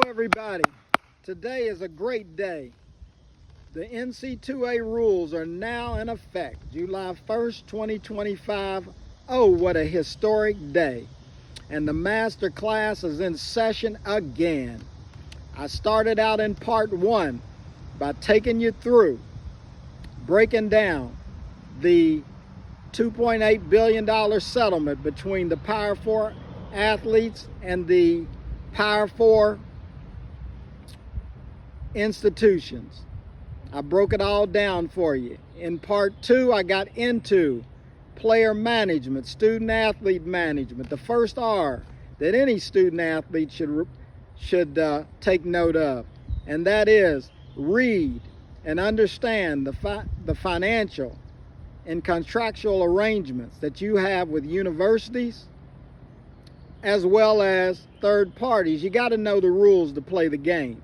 Hello everybody. Today is a great day. The NCAA rules are now in effect. July 1st, 2025. Oh, what a historic day. And the master class is in session again. I started out in part one by taking you through, breaking down the $2.8 billion settlement between the Power 4 athletes and the Power 4 institutions. I broke it all down for you. In part two, I got into player management, student athlete management, the first R that any student athlete should take note of, and that is read and understand the financial and contractual arrangements that you have with universities as well as third parties. You got to know the rules to play the game.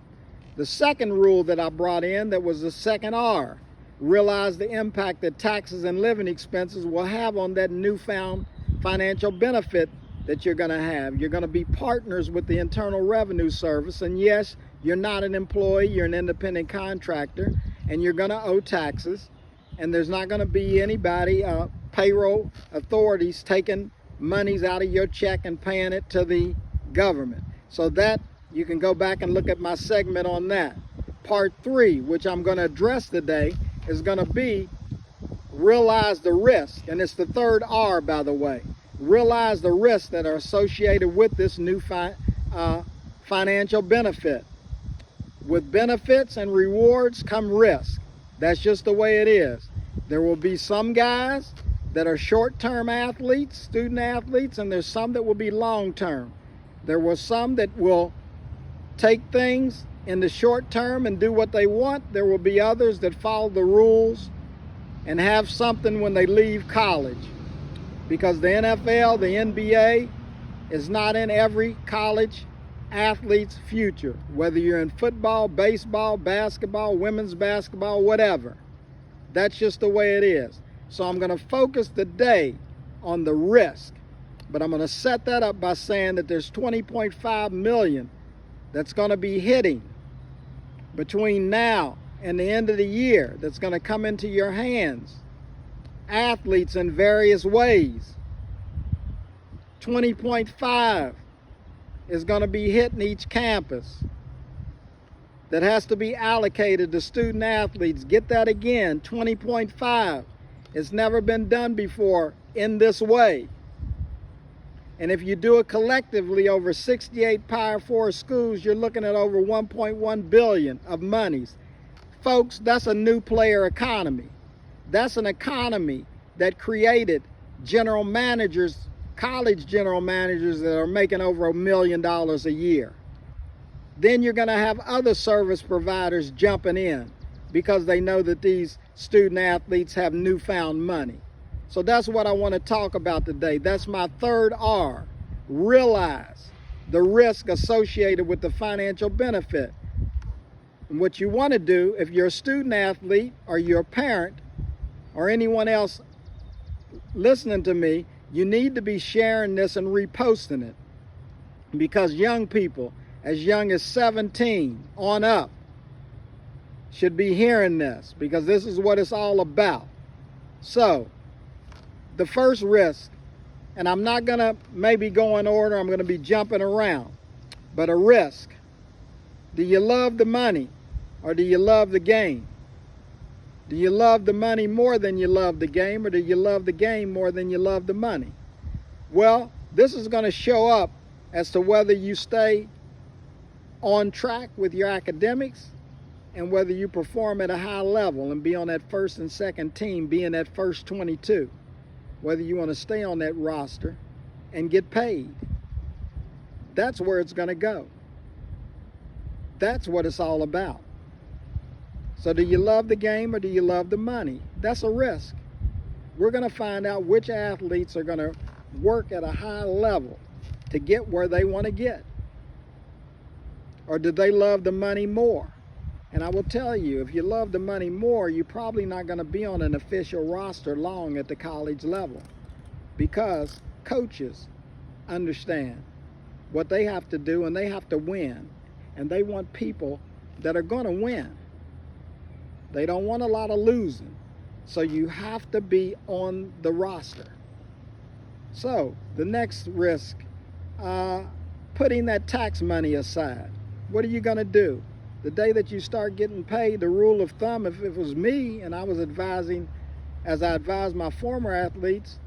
The second rule that I brought in, that was the second R, realize the impact that taxes and living expenses will have on that newfound financial benefit that you're going to have. You're going to be partners with the Internal Revenue Service, and yes, you're not an employee, you're an independent contractor, and you're going to owe taxes, and there's not going to be anybody, payroll authorities, taking monies out of your check and paying it to the government. So that, you can go back and look at my segment on that. Part three, which I'm going to address today, is going to be realize the risk. And it's the third R, by the way. Realize the risks that are associated with this new financial benefit. With benefits and rewards come risk. That's just the way it is. There will be some guys that are short-term athletes, student athletes, and there's some that will be long-term. There were some that will take things in the short term and do what they want. There will be others that follow the rules and have something when they leave college. Because the NFL, the NBA, is not in every college athlete's future. Whether you're in football, baseball, basketball, women's basketball, whatever. That's just the way it is. So I'm going to focus today on the risk. But I'm going to set that up by saying that there's 20.5 million that's going to be hitting between now and the end of the year, that's going to come into your hands. Athletes in various ways. 20.5 is going to be hitting each campus. That has to be allocated to student athletes. Get that again, 20.5. It's never been done before in this way. And if you do it collectively over 68 Power 4 schools, you're looking at over 1.1 billion of monies. Folks, that's a new player economy. That's an economy that created general managers, college general managers that are making over $1 million a year. Then you're going to have other service providers jumping in because they know that these student athletes have newfound money. So that's what I want to talk about today. That's my third R. Realize the risk associated with the financial benefit. And what you want to do, if you're a student athlete or you're a parent or anyone else listening to me, you need to be sharing this and reposting it. Because young people, as young as 17 on up, should be hearing this, because this is what it's all about. So, the first risk, and I'm not going to maybe go in order, I'm going to be jumping around, but a risk. Do you love the money or do you love the game? Do you love the money more than you love the game, or do you love the game more than you love the money? Well, this is going to show up as to whether you stay on track with your academics and whether you perform at a high level and be on that first and second team, be in that first 22. Whether you want to stay on that roster and get paid. That's where it's going to go. That's what it's all about. So do you love the game or do you love the money? That's a risk. We're going to find out which athletes are going to work at a high level to get where they want to get. Or do they love the money more? And I will tell you, if you love the money more, you're probably not going to be on an official roster long at the college level, because coaches understand what they have to do and they have to win. And they want people that are going to win. They don't want a lot of losing. So you have to be on the roster. So the next risk, putting that tax money aside. What are you going to do? The day that you start getting paid, the rule of thumb, if it was me and I was advising, as I advise my former athletes,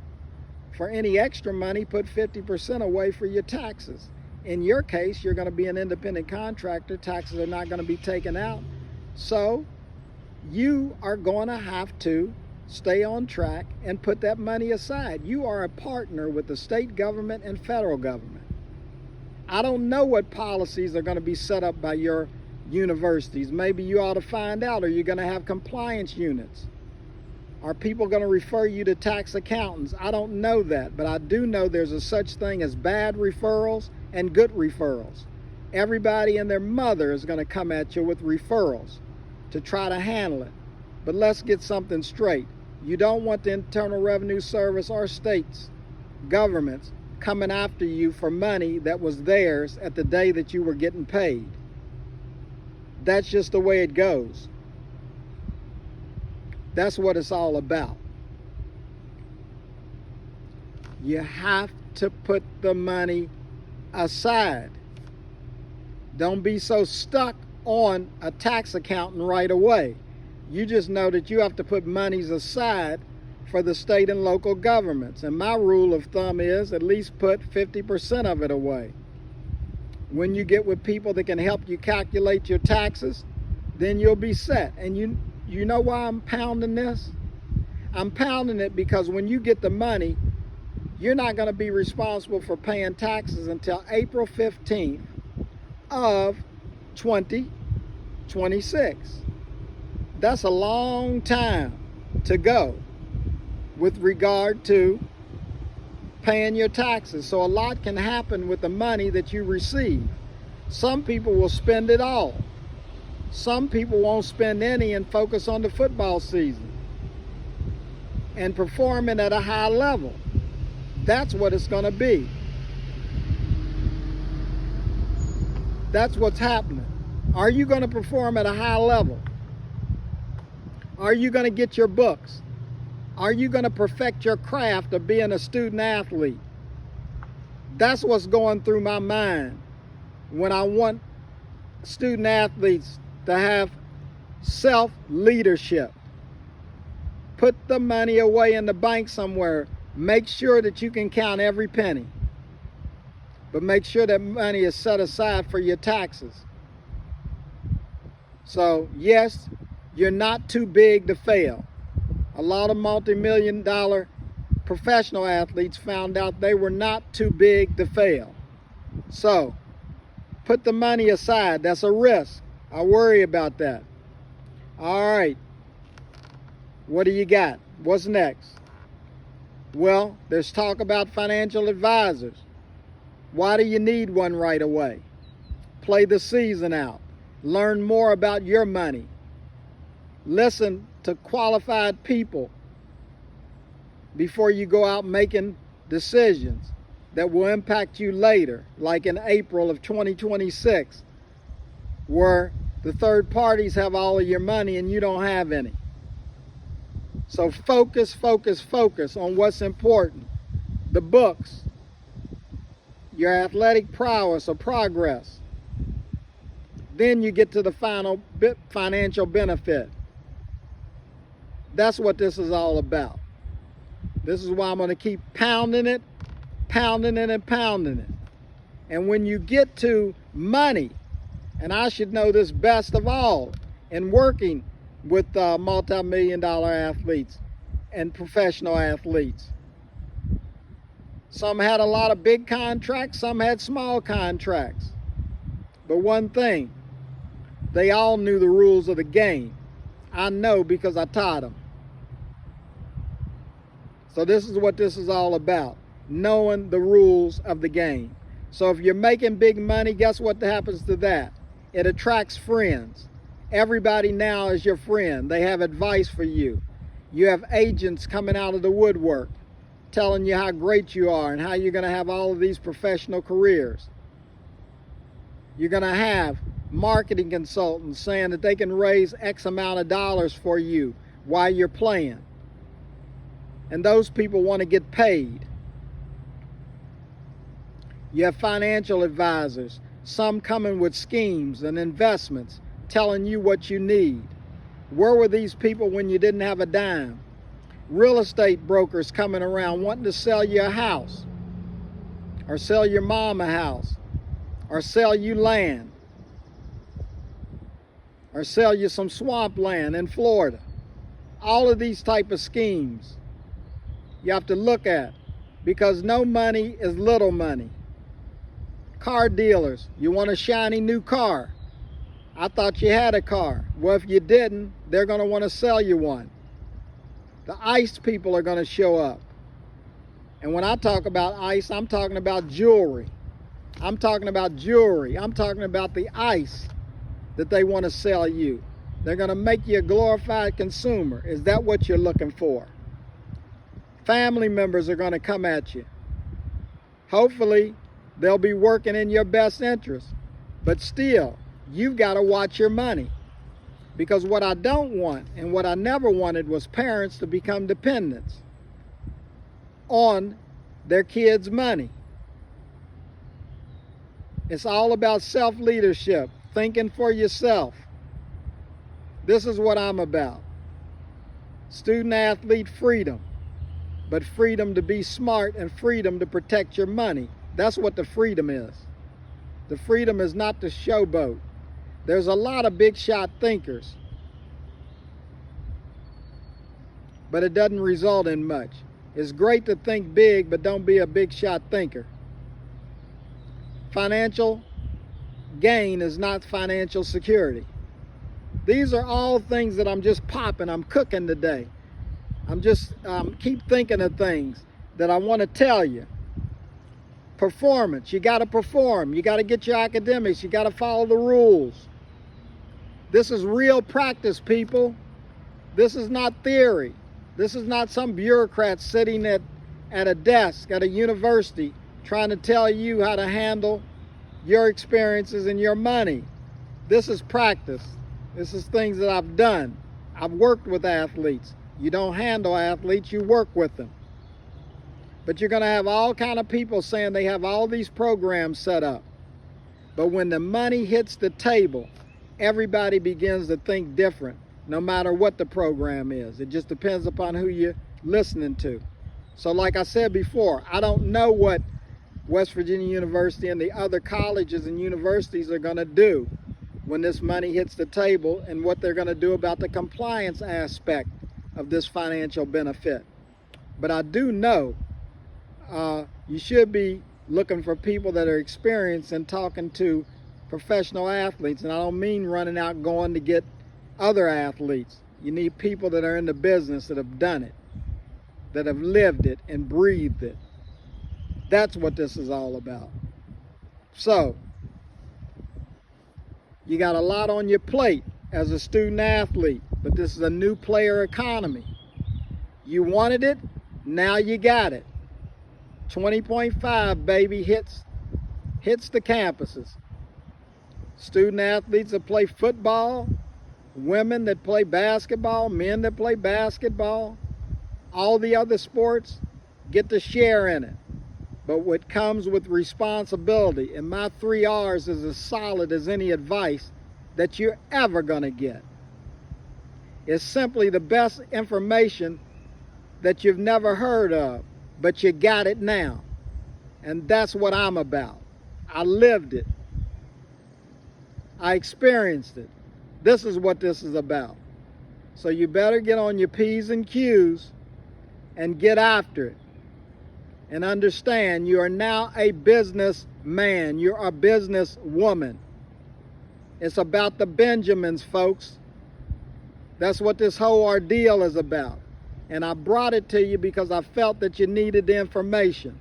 for any extra money, put 50% away for your taxes. In your case, you're going to be an independent contractor. Taxes are not going to be taken out. So you are going to have to stay on track and put that money aside. You are a partner with the state government and federal government. I don't know what policies are going to be set up by your universities. Maybe you ought to find out. Are you going to have compliance units? Are people going to refer you to tax accountants? I don't know that, but I do know there's a such thing as bad referrals and good referrals. Everybody and their mother is going to come at you with referrals to try to handle it. But let's get something straight. You don't want the Internal Revenue Service or states, governments, coming after you for money that was theirs at the day that you were getting paid. That's just the way it goes. That's what it's all about. You have to put the money aside. Don't be so stuck on a tax accountant right away. You just know that you have to put monies aside for the state and local governments. And my rule of thumb is at least put 50% of it away. When you get with people that can help you calculate your taxes, then you'll be set. And you know why I'm pounding this? I'm pounding it because when you get the money, you're not going to be responsible for paying taxes until April 15th of 2026. That's a long time to go with regard to paying your taxes. So a lot can happen with the money that you receive. Some people will spend it all. Some people won't spend any and focus on the football season and performing at a high level. That's what it's going to be. That's what's happening. Are you going to perform at a high level? Are you going to get your books? Are you going to perfect your craft of being a student athlete? That's what's going through my mind when I want student athletes to have self-leadership. Put the money away in the bank somewhere. Make sure that you can count every penny. But make sure that money is set aside for your taxes. So, yes, you're not too big to fail. A lot of multi-million-dollar professional athletes found out they were not too big to fail. So, put the money aside. That's a risk. I worry about that. All right. What do you got? What's next? Well, there's talk about financial advisors. Why do you need one right away? Play the season out. Learn more about your money. Listen to qualified people before you go out making decisions that will impact you later, like in April of 2026, where the third parties have all of your money and you don't have any. So focus, focus, focus on what's important. The books, your athletic prowess or progress. Then you get to the final financial benefit. That's what this is all about. This is why I'm going to keep pounding it, pounding it, and pounding it. And when you get to money, and I should know this best of all in working with multi-million-dollar athletes and professional athletes. Some had a lot of big contracts, some had small contracts. But one thing, they all knew the rules of the game. I know because I taught them. So this is what this is all about, knowing the rules of the game. So if you're making big money, guess what happens to that? It attracts friends. Everybody now is your friend. They have advice for you. You have agents coming out of the woodwork telling you how great you are and how you're going to have all of these professional careers. You're going to have marketing consultants saying that they can raise X amount of dollars for you while you're playing. And those people want to get paid. You have financial advisors, some coming with schemes and investments, telling you what you need. Where were these people when you didn't have a dime? Real estate brokers coming around wanting to sell you a house, or sell your mom a house, or sell you land, or sell you some swamp land in Florida. All of these type of schemes you have to look at, because no money is little money. Car dealers, you want a shiny new car. I thought you had a car. Well, if you didn't, they're going to want to sell you one. The ICE people are going to show up. And when I talk about ICE, I'm talking about jewelry. I'm talking about jewelry. I'm talking about the ICE that they want to sell you. They're going to make you a glorified consumer. Is that what you're looking for? Family members are going to come at you. Hopefully, they'll be working in your best interest. But still, you've got to watch your money. Because what I don't want, and what I never wanted, was parents to become dependents on their kids' money. It's all about self-leadership, thinking for yourself. This is what I'm about. Student-athlete freedom, but freedom to be smart and freedom to protect your money. That's what the freedom is. The freedom is not to showboat. There's a lot of big shot thinkers, but it doesn't result in much. It's great to think big, but don't be a big shot thinker. Financial gain is not financial security. These are all things that I'm just popping, I'm cooking today. I'm just keep thinking of things that I want to tell you. Performance, you got to perform. You got to get your academics. You got to follow the rules. This is real practice, people. This is not theory. This is not some bureaucrat sitting at a desk at a university trying to tell you how to handle your experiences and your money. This is practice. This is things that I've done. I've worked with athletes. You don't handle athletes, you work with them. But you're going to have all kind of people saying they have all these programs set up. But when the money hits the table, everybody begins to think different, no matter what the program is. It just depends upon who you're listening to. So like I said before, I don't know what West Virginia University and the other colleges and universities are going to do when this money hits the table, and what they're going to do about the compliance aspect of this financial benefit. But I do know you should be looking for people that are experienced in talking to professional athletes. And I don't mean running out going to get other athletes. You need people that are in the business, that have done it, that have lived it and breathed it. That's what this is all about. So, you got a lot on your plate as a student athlete, but this is a new player economy. You wanted it, now you got it. 20.5, baby, hits the campuses. Student athletes that play football, women that play basketball, men that play basketball, all the other sports get to share in it. But what comes with responsibility, and my 3 R's is as solid as any advice that you're ever going to get. It's simply the best information that you've never heard of, but you got it now. And that's what I'm about. I lived it. I experienced it. This is what this is about. So you better get on your P's and Q's and get after it. And understand you are now a businessman. You're a businesswoman. It's about the Benjamins, folks. That's what this whole ordeal is about. And I brought it to you because I felt that you needed the information.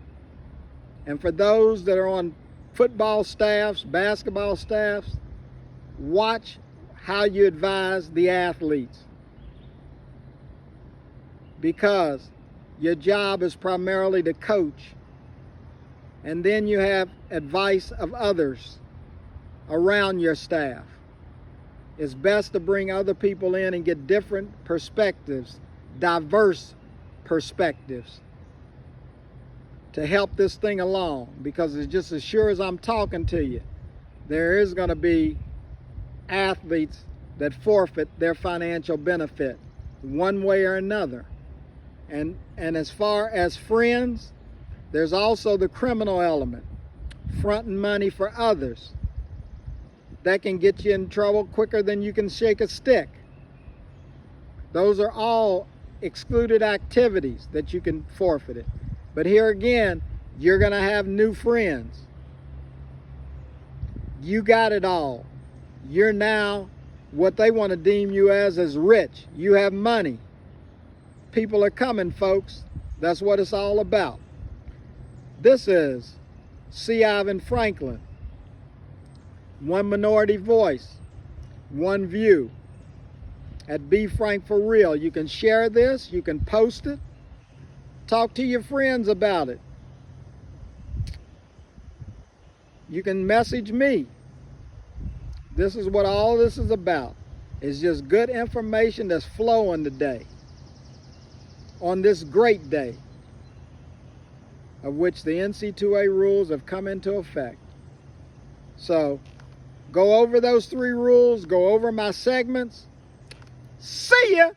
And for those that are on football staffs, basketball staffs, watch how you advise the athletes. Because your job is primarily to coach. And then you have advice of others. around your staff. It's best to bring other people in and get different perspectives, diverse perspectives, to help this thing along, because it's just as sure as I'm talking to you, there is going to be athletes that forfeit their financial benefit one way or another. And as far as friends, there's also the criminal element, fronting money for others. That can get you in trouble quicker than you can shake a stick. Those are all excluded activities that you can forfeit it. But here again, you're going to have new friends. You got it all. You're now what they want to deem you as rich. You have money. People are coming, folks. That's what it's all about. This is C. Ivan Franklin. One minority voice, one view. At Befrank4real, you can share this, you can post it, talk to your friends about it. You can message me. This is what all this is about. It's just good information that's flowing today, on this great day, of which the NCAA rules have come into effect. So, go over those 3 rules, go over my segments. See ya!